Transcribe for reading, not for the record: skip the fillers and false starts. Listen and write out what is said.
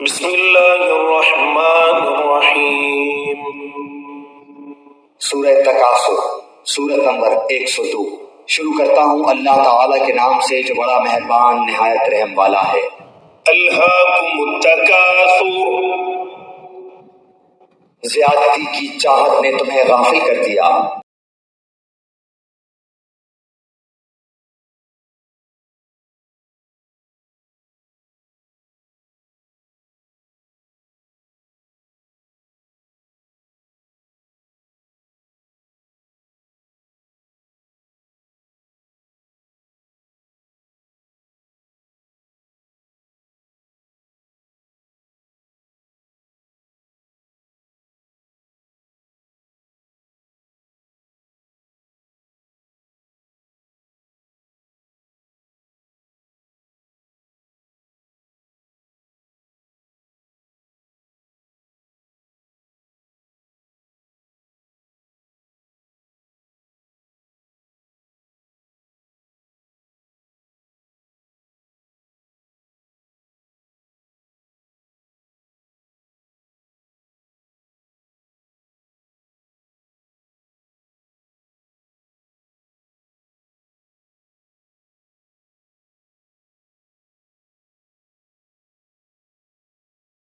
बिस्मिल्लाहिर्रहमानिर्रहीम। सूरह तकासुर, सूरत नंबर 102। शुरू करता हूँ अल्लाह ताला के नाम से जो बड़ा मेहरबान निहायत रहम वाला है। अल्हाकुमुत्तकासुर, ज्यादती की चाहत ने तुम्हें गाफिल कर दिया।